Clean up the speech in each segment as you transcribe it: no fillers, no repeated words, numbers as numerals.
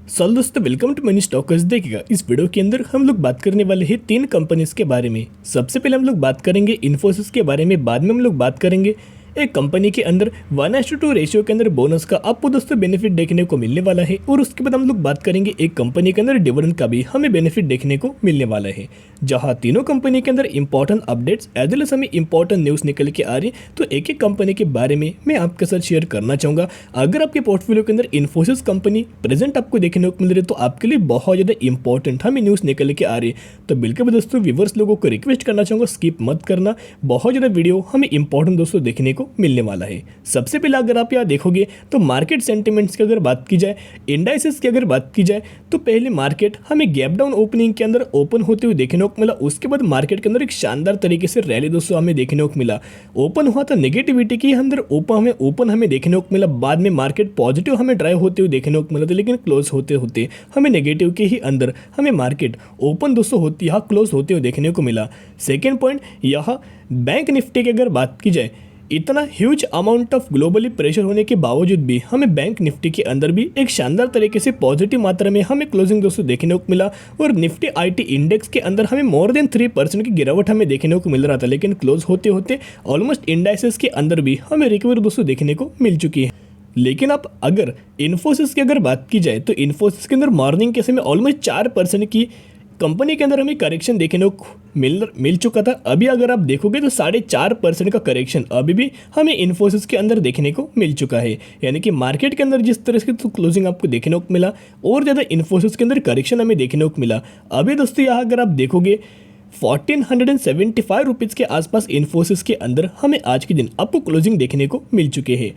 सो दोस्तों, welcome to money stalkers. देखिएगा, इस वीडियो के अंदर हम लोग बात करने वाले हैं 3 कंपनीज के बारे में। सबसे पहले हम लोग बात करेंगे इन्फोसिस के बारे में, बाद में हम लोग बात करेंगे एक कंपनी के अंदर 1:2 रेशियो के अंदर बोनस का आपको दोस्तों बेनिफिट देखने को मिलने वाला है, और उसके बाद हम लोग बात करेंगे एक कंपनी के अंदर डिविडेंड का भी हमें बेनिफिट देखने को मिलने वाला है। जहां तीनों कंपनी के अंदर important updates as well as हमें इंपॉर्टेंट न्यूज़ निकल के आ रही है, तो एक एक कंपनी के बारे में मैं आपके साथ शेयर करना चाहूँगा। अगर आपके पोर्टफोलियो के अंदर इन्फोसिस कंपनी प्रेजेंट आपको देखने को मिल रही है, तो आपके लिए बहुत ज़्यादा इंपॉर्टेंट हमें न्यूज़ निकल के आ रही है। तो बिल्कुल दोस्तों, व्यूवर्स लोगों को रिक्वेस्ट करना चाहूँगा, स्किप मत करना, बहुत ज़्यादा वीडियो हमें इंपॉर्टेंट दोस्तों देखने को मिलने वाला है। सबसे पहले अगर आप यहाँ देखोगे तो मार्केट सेंटिमेंट्स की अगर बात की जाए, इंडाइसेस की अगर बात की जाए, तो पहले मार्केट हमें गैप डाउन ओपनिंग के अंदर ओपन होते हुए देखने को मिला। उसके बाद मार्केट के अंदर एक शानदार तरीके से रैली दोस्तों हमें देखने को मिला। ओपन हुआ था नेगेटिविटी के अंदर, ओपन हमें देखने को मिला। बाद में मार्केट पॉजिटिव हमें ड्राइव होते हुए देखने को मिला था, लेकिन क्लोज होते होते हमें नेगेटिव के ही अंदर हमें मार्केट ओपन दोस्तों होती यहाँ क्लोज होते हुए देखने को मिला। सेकेंड पॉइंट, यहाँ बैंक निफ्टी की अगर बात की जाए, इतना huge amount of globally pressure होने के बावजूद भी हमें बैंक निफ्टी के अंदर भी एक शानदार तरीके से पॉजिटिव मात्रा में हमें क्लोजिंग दोस्तों देखने को मिला। और निफ्टी आईटी इंडेक्स के अंदर हमें मोर देन 3% की गिरावट हमें देखने को मिल रहा था, लेकिन क्लोज होते होते ऑलमोस्ट इंडाइसेस के अंदर भी हमें रिकवर दोस्तों देखने को मिल चुकी है। लेकिन अब अगर इन्फोसिस की अगर बात की जाए, तो इन्फोसिस के अंदर मॉर्निंग के समय ऑलमोस्ट 4% की कंपनी के अंदर हमें करेक्शन देखने को मिल चुका था। अभी अगर आप देखोगे तो 4.5% का करेक्शन अभी भी हमें इन्फोसिस के अंदर देखने को मिल चुका है। यानी कि मार्केट के अंदर जिस तरह से तो क्लोजिंग आपको देखने को मिला, और ज़्यादा इन्फोसिस के अंदर करेक्शन हमें देखने को मिला। अभी दोस्तों यहाँ अगर आप देखोगे 1475 रुपीज़ के आसपास इन्फोसिस के अंदर हमें आज के दिन आपको क्लोजिंग देखने को मिल चुके हैं।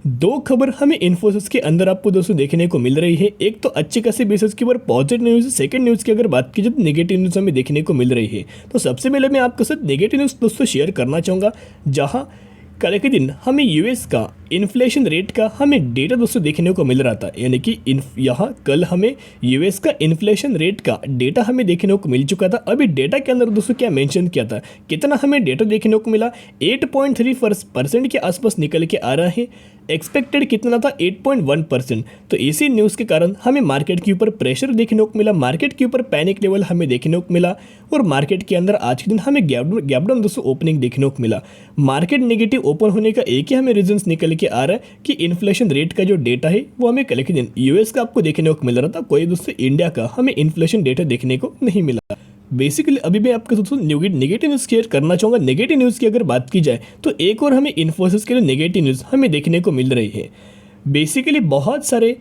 दो खबर हमें इन्फोसिस के अंदर आपको दोस्तों देखने को मिल रही है। एक तो अच्छी खासी बेसिस के ऊपर पॉजिटिव न्यूज़, सेकंड न्यूज़ की अगर बात की जाए तो नेगेटिव न्यूज़ हमें देखने को मिल रही है। तो सबसे पहले मैं आपके साथ नेगेटिव न्यूज़ दोस्तों शेयर करना चाहूँगा, जहां कल के दिन हमें यूएस का इन्फ्लेशन रेट का हमें डेटा दोस्तों देखने को मिल रहा था। यानी कि यहाँ कल हमें यूएस का इन्फ्लेशन रेट का डेटा हमें देखने को मिल चुका था। अभी डेटा के अंदर दोस्तों क्या मेंशन किया था, कितना हमें डेटा देखने को मिला, 8.3% के आसपास निकल के आ रहा है। एक्सपेक्टेड कितना था, 8.1%। तो इसी न्यूज़ के कारण हमें मार्केट के ऊपर प्रेशर देखने को मिला, मार्केट के ऊपर पैनिक लेवल हमें देखने को मिला, और मार्केट के अंदर आज के दिन हमें गैप डाउन दोस्तों ओपनिंग देखने को मिला। मार्केट नेगेटिव ओपन होने का एक ही हमें रीजंस निकल के आ रहा है कि इन्फ्लेशन रेट का जो डेटा है वो हमें कल के दिन यूएस का आपको देखने को मिल रहा था, कोई दोस्तों इंडिया का हमें इन्फ्लेशन डेटा देखने को नहीं मिला। बेसिकली अभी मैं आपके दोस्तों नेगेटिव न्यूज़ शेयर करना चाहूँगा। नेगेटिव न्यूज़ की अगर बात की जाए तो एक और हमें इन्फोसिस के लिए नेगेटिव न्यूज़ हमें देखने को मिल रही है। बेसिकली बहुत सारे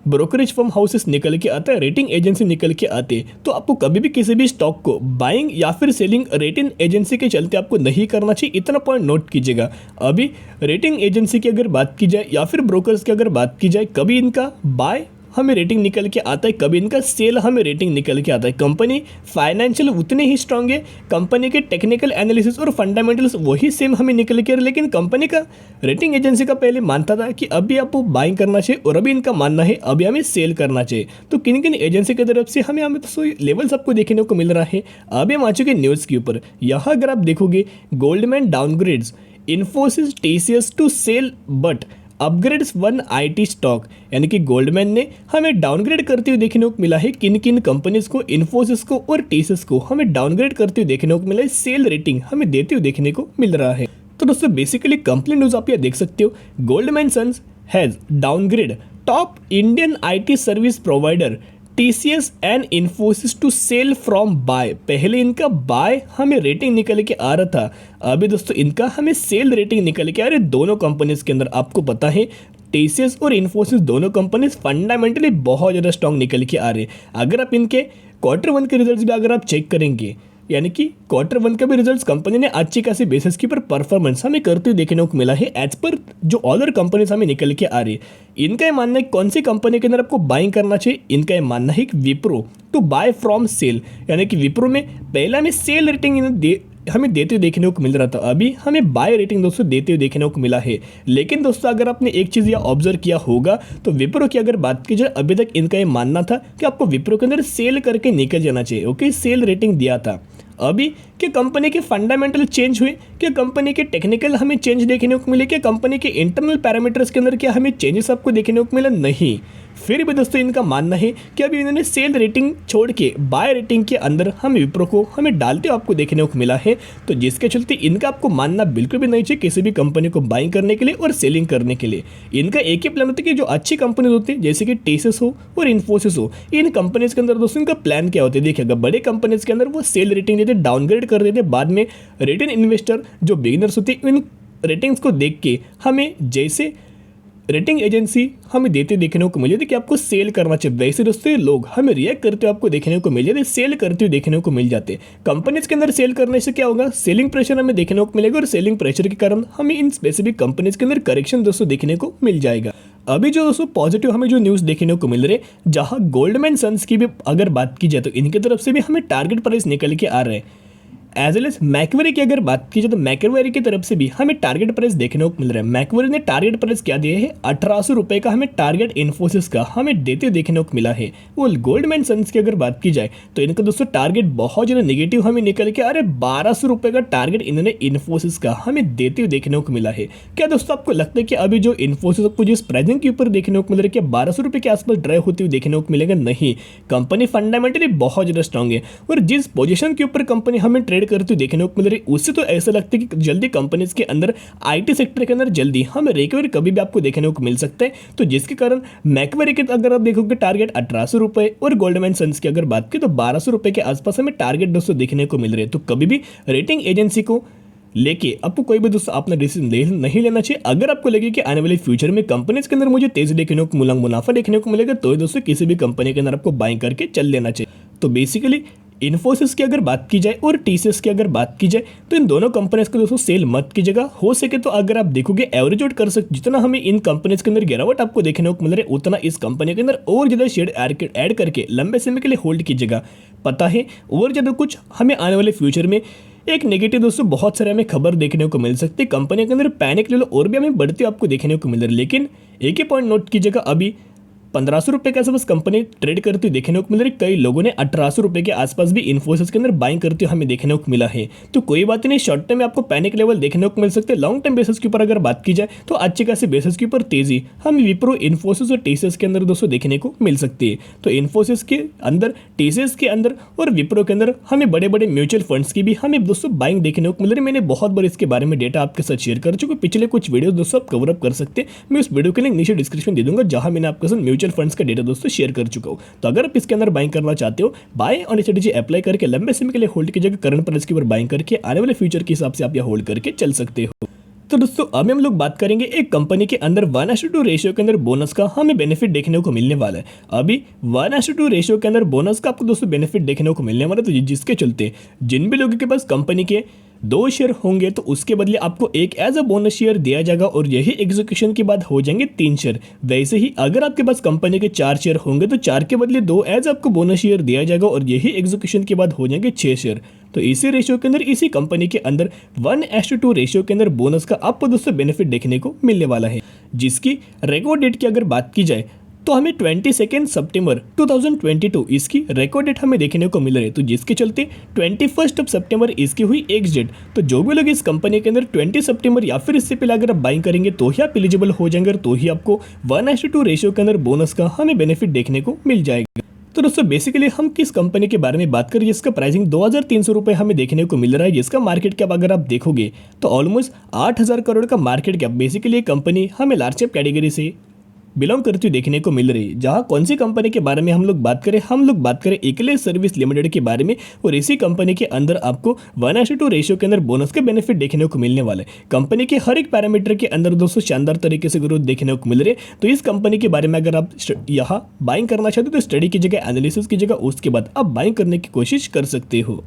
ब्रोकरेज फर्म हाउसेस निकल के आता है, रेटिंग एजेंसी निकल के आते हैं, तो आपको कभी भी किसी भी स्टॉक को बाइंग या फिर सेलिंग रेटिंग एजेंसी के चलते आपको नहीं करना चाहिए। इतना पॉइंट नोट कीजिएगा। अभी रेटिंग एजेंसी की अगर बात की जाए या फिर ब्रोकर्स की अगर बात की जाए, कभी इनका बाय हमें रेटिंग निकल के आता है, कभी इनका सेल हमें रेटिंग निकल के आता है। कंपनी फाइनेंशियल उतने ही स्ट्रांग है, कंपनी के टेक्निकल एनालिसिस और फंडामेंटल्स वही सेम हमें निकल के, लेकिन कंपनी का रेटिंग एजेंसी का पहले मानता था कि अभी आपको बाइंग करना चाहिए, और अभी इनका मानना है अभी हमें सेल करना चाहिए। तो किन किन एजेंसी की तरफ से हमें तो लेवल्स आपको देखने को मिल रहा है। अभी हम आ चुके न्यूज़ के ऊपर। यहाँ अगर आप देखोगे, Goldman downgrades Infosys TCS to sell but upgrades one IT stock. यानी कि गोल्डमैन ने हमें डाउनग्रेड करते हुए देखने को मिला है किन किन कंपनीज को, इन्फोसिस को और टीसीएस को हमें डाउनग्रेड करते हुए देखने को मिला है, सेल रेटिंग हमें देते हुए देखने को मिल रहा है। तो दोस्तों बेसिकली कंप्लीट न्यूज़ आप यहाँ देख सकते हो। Goldman Sons has downgrade top Indian IT service provider TCS and Infosys to sell from buy. पहले इनका बाय हमें रेटिंग निकल के आ रहा था, अभी दोस्तों इनका हमें सेल रेटिंग निकल के आ रही है। दोनों कंपनीज के अंदर आपको पता है TCS और इन्फोसिस दोनों कंपनीज फंडामेंटली बहुत ज़्यादा स्ट्रॉन्ग निकल के आ रहे हैं। अगर आप इनके Q1 के रिजल्ट्स भी अगर आप चेक करेंगे, यानी कि Q1 का भी रिजल्ट्स कंपनी ने अच्छी खासी बेसिस के ऊपर परफॉर्मेंस हमें करते हुए देखने को मिला है, एज पर जो अदर कंपनीज हमें निकल के आ रही है। इनका ये मानना है कौन सी कंपनी के अंदर आपको बाइंग करना चाहिए, इनका ये मानना है कि Wipro to buy from sell. यानी कि विप्रो में पहला हमें सेल रेटिंग हमें देते हुए देखने को मिल रहा था, अभी हमें बाय रेटिंग दोस्तों देते हुए देखने को मिला है। लेकिन दोस्तों अगर आपने एक चीज़ यह ऑब्जर्व किया होगा, तो विप्रो की अगर बात की जाए, अभी तक इनका ये मानना था कि आपको विप्रो के अंदर सेल करके निकल जाना चाहिए। ओके, सेल रेटिंग दिया था। अभी क्या कंपनी के फंडामेंटल चेंज हुए, क्या कंपनी के टेक्निकल हमें चेंज देखने को मिले, क्या कंपनी के इंटरनल पैरामीटर्स के अंदर क्या हमें चेंजेस आपको देखने को मिला? नहीं। फिर भी दोस्तों इनका मानना है कि अभी इन्होंने सेल रेटिंग छोड़ के बाय रेटिंग के अंदर हमें विप्रो को हमें डालते आपको देखने को मिला है। तो जिसके चलते इनका आपको मानना बिल्कुल भी नहीं चाहिए किसी भी कंपनी को बाइंग करने के लिए और सेलिंग करने के लिए। इनका एक ही प्लान होता है कि जो अच्छी कंपनीज होती है जैसे कि टीसीएस हो और इन्फोसिस हो, इन कंपनीज के अंदर दोस्तों इनका प्लान क्या होता है देखिएगा। बड़े कंपनीज के अंदर वो सेल रेटिंग देते, डाउनग्रेड कर देते, बाद में रिटेल इन्वेस्टर जो बिगिनर्स होते हैं इन रेटिंग्स को देख के हमें जैसे रेटिंग एजेंसी हमें देते देखने को मिल जाती कि आपको सेल करना चाहिए, वैसे दोस्तों लोग हमें रिएक्ट करते हुए आपको देखने को मिल जाते, सेल करते हुए देखने को मिल जाते। कंपनीज के अंदर सेल करने से क्या होगा, सेलिंग प्रेशर हमें देखने को मिलेगा और सेलिंग प्रेशर के कारण हमें इन स्पेसिफिक कंपनीज के अंदर करेक्शन दोस्तों देखने को मिल जाएगा। अभी जो दोस्तों पॉजिटिव हमें जो न्यूज़ देखने को मिल रहे, जहां गोल्डमैन सन्स की भी अगर बात की जाए तो इनकी तरफ से भी हमें टारगेट प्राइस निकल के आ रहे हैं। एज वेल एज मैकवेरी की अगर बात की जाए तो मैकवेरी की तरफ से भी हमें टारगेट प्राइस देखने को मिल रहा है। मैकवेरी ने टारगेट प्राइस क्या दिया है, 1800 रुपये का हमें टारगेट इन्फोसिस का हमें देते देखने को मिला है। वो गोल्डमैन सन्स की अगर बात की जाए तो इनका दोस्तों टारगेट बहुत ज़्यादा नेगेटिव हमें निकल के, अरे 1200 रुपये का टारगेट इन्होंने इन्फोसिस का हमें देते हुए देखने को मिला है। क्या दोस्तों आपको लगता है कि अभी जो इन्फोसिस आपको जिस प्राइसिंग के ऊपर देखने को मिल रहा है, क्या 1200 रुपये के आसपास ड्राइव होते हुए देखने को मिलेगा? नहीं, कंपनी फंडामेंटली बहुत ज़्यादा स्ट्रांग है और जिस पोजीशन के ऊपर कंपनी हमें ट्रेड करते हुए देखने को उससे तो ऐसा लगता है कि जल्दी कंपनीज के अंदर आईटी सेक्टर के अंदर जल्दी हमें रिकवरी कभी भी आपको देखने को मिल सकता है। तो जिसके कारण मैकवेरी के अगर आप देखोगे टारगेट 1800 रुपये और गोल्डमैन सन्स की अगर बात की तो 1200 रुपये के आसपास हमें टारगेट दोस्तों देखने को मिल रहे हैं। तो कभी भी रेटिंग एजेंसी को लेके आपको कोई भी दोस्तों अपना डिसीजन नहीं लेना चाहिए। अगर आपको लगे कि आने वाले फ्यूचर में कंपनीज के अंदर मुझे तेजी देखने को मुनाफा देखने को मिलेगा तो दोस्तों किसी भी कंपनी के अंदर आपको बाइंग करके चल लेना चाहिए। तो बेसिकली इन्फोसिस की अगर बात की जाए और टीसीएस की अगर बात की जाए तो इन दोनों कंपनीज को दोस्तों सेल मत कीजिएगा। हो सके तो अगर आप देखोगे एवरेज आउट कर सकते, जितना हमें इन कंपनीज के अंदर गिरावट आपको देखने को मिल रहा है उतना इस कंपनी के अंदर और ज़्यादा शेयर ऐड करके लंबे समय के लिए होल्ड कीजिएगा। पता है और ज़्यादा कुछ हमें आने वाले फ्यूचर में एक नेगेटिव दोस्तों बहुत सारे हमें खबर देखने को मिल सकती है, कंपनी के अंदर पैनिक लेवल और भी हमें बढ़ते आपको देखने को मिल रहा है। लेकिन एक ही पॉइंट नोट कीजिएगा, अभी 1500 रुपये के आसपास कंपनी ट्रेड करती हुई देखने को मिल रही। कई लोगों ने 1800 रुपये के आसपास भी इन्फोसिस के अंदर बाइंग करते हुए हमें देखने को मिला है। तो कोई बात नहीं, शॉर्ट टर्म में आपको पैनिक लेवल देखने को मिल सकते हैं। लॉन्ग टर्म बेसिस के ऊपर अगर बात की जाए तो अच्छी खासी बेसिस के ऊपर तेजी हमें विप्रो, इन्फोसिस और टीसीएस के अंदर दोस्तों देखने को मिल सकती है। तो इन्फोसिस के अंदर, टीसीएस के अंदर और विप्रो के अंदर हमें बड़े बड़े म्यूचुअल फंड्स की भी हमें दोस्तों बाइंग देखने को मिल रही है। मैंने बहुत बार इसके बारे में डेटा आपके साथ शेयर कर चुका हूं, पिछले कुछ वीडियो दोस्तों आप कवर अप कर सकते हैं। मैं उस वीडियो के लिंक नीचे डिस्क्रिप्शन दे दूंगा जहां मैंने आपके साथ म्यूचुअल फंड्स का डेटा दोस्तों शेयर कर चुका हूं। तो अगर आप इसके अंदर बाइंग करना चाहते हो, बाय ऑन स्ट्रेटजी अप्लाई करके लंबे समय के लिए होल्ड की जगह करंट प्राइस के ऊपर बाइंग करके आने वाले फ्यूचर के हिसाब से आप यहां होल्ड करके चल सकते हो। तो दोस्तों अभी हम लोग बात करेंगे एक कंपनी के अंदर 1:2 रेशियो के अंदर बोनस का हमें बेनिफिट देखने को मिलने वाला है। अभी 1:2 रेशियो के अंदर बोनस का आपको दोस्तों बेनिफिट देखने को मिलने वाला है। तो जिसके चलते जिन भी लोगों के पास कंपनी के 2 शेयर होंगे तो उसके बदले आपको एक एज अ बोनस शेयर दिया जाएगा और यही एग्जीक्यूशन के बाद हो जाएंगे 3 शेयर। वैसे ही अगर आपके पास कंपनी के 4 शेयर होंगे तो 4 के बदले 2 एज आपको बोनस शेयर दिया जाएगा और यही एग्जीक्यूशन के बाद हो जाएंगे 6 शेयर। तो इसी रेशियो के अंदर, इसी कंपनी के अंदर 1:2 रेशियो के अंदर बोनस का आपको दोस्तों बेनिफिट देखने को मिलने वाला है। जिसकी रिकॉर्ड डेट की अगर बात की जाए तो हमें 22 सितंबर 2022 इसकी रिकॉर्ड डेट हमें देखने को मिल रही है। तो जिसके चलते 21 सितंबर इसकी हुई एक्स डेट। तो जो भी लोग इस कंपनी के अंदर 20 सितंबर या फिर इससे पहले अगर आप बाइंग करेंगे तो ही आप एलिजिबल हो जाएंगे और तो ही आपको 1:2 रेशियो के अंदर बोनस का हमें बेनिफिट देखने को मिल जाएगा। तो दोस्तों बेसिकली हम किस कंपनी के बारे में बात करें जिसका प्राइसिंग 2300 रुपये हमें देखने को मिल रहा है, जिसका मार्केट कैप अगर आप देखोगे तो ऑलमोस्ट 8000 करोड़ का मार्केट कैप। बेसिकली ये कंपनी हमें लार्ज कैप कैटेगरी से बिलोंग करती हुई देखने को मिल रही है। जहां कौन सी कंपनी के बारे में हम लोग बात करें एक्लेस सर्विस लिमिटेड के बारे में। और इसी कंपनी के अंदर आपको 1:2 रेशियो के अंदर बोनस के बेनिफिट देखने को मिलने वाले। कंपनी के हर एक पैरामीटर के अंदर दोस्तों शानदार तरीके से ग्रोथ देखने को मिल रही है। तो इस कंपनी के बारे में अगर आप यहाँ बाइंग करना चाहते हो तो स्टडी कीजिएगा, एनालिसिस कीजिएगा, उसके बाद आप बाइंग करने की कोशिश कर सकते हो।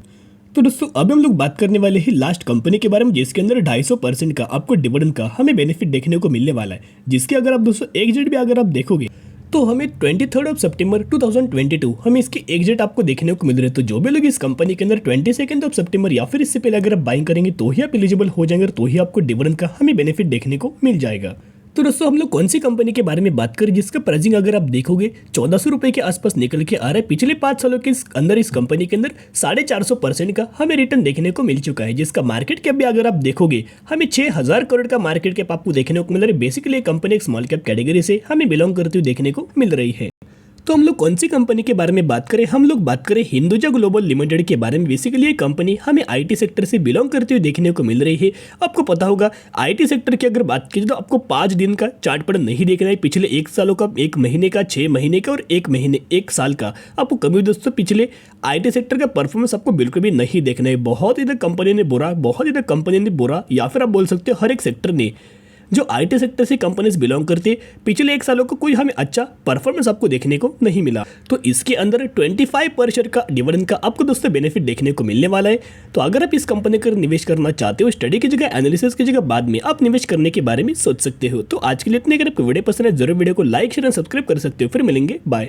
तो दोस्तों अभी हम लोग बात करने वाले हैं लास्ट कंपनी के बारे में जिसके अंदर 250% का आपको डिविडेंड का हमें बेनिफिट देखने को मिलने वाला है। जिसके अगर आप दोस्तों एग्जिट भी अगर आप देखोगे तो हमें 23 सितंबर 2022 हमें इसकी एग्जिट आपको देखने को मिल रही है। तो जो भी लोग इस कंपनी के अंदर 22 सितंबर या फिर इससे पहले अगर आप बाइंग करेंगे तो ही आप एलिजिबल हो जाएंगे और तो ही आपको डिविडेंड का हमें बेनिफिट देखने को मिल जाएगा। तो दोस्तों हम लोग कौन सी कंपनी के बारे में बात करें जिसका प्राइसिंग अगर आप देखोगे 1400 रुपए के आसपास निकल के आ रहा है। पिछले 5 सालों के अंदर इस कंपनी के अंदर 450% का हमें रिटर्न देखने को मिल चुका है, जिसका मार्केट कैप भी अगर आप देखोगे हमें 6000 करोड़ का मार्केट कैप आपको देखने को मिल रहा है। बेसिकली कंपनी एक स्मॉल कैप कैटेगरी से हमें बिलोंग करते हुए देखने को मिल रही है। तो हम लोग कौन सी कंपनी के बारे में बात करें, हम लोग बात करें हिंदुजा ग्लोबल लिमिटेड के बारे में। बेसिकली ये कंपनी हमें आईटी सेक्टर से बिलोंग करते हुए देखने को मिल रही है। आपको पता होगा आईटी सेक्टर की अगर बात की तो आपको 5 दिन का चार्ट पैटर्न नहीं देखना है, पिछले 1 सालों का, 1 महीने का, 6 महीने का और 1 साल का आपको कभी दोस्तों पिछले आईटी सेक्टर का परफॉर्मेंस आपको बिल्कुल भी नहीं देखना है। बहुत ही कंपनी ने बुरा या फिर आप बोल सकते हो हर एक सेक्टर ने जो आईटी सेक्टर से कंपनीज बिलोंग करती है पिछले 1 सालों को कोई हमें अच्छा परफॉर्मेंस आपको देखने को नहीं मिला। तो इसके अंदर 25% का डिविडेंड का आपको दोस्तों बेनिफिट देखने को मिलने वाला है। तो अगर आप इस कंपनी पर निवेश करना चाहते हो, स्टडी की जगह, एनालिसिस की जगह बाद में आप निवेश करने के बारे में सोच सकते हो। तो आज के लिए इतने, अगर आपको वीडियो पसंद है जरूर वीडियो को लाइक शेयर और सब्सक्राइब कर सकते हो। फिर मिलेंगे, बाय।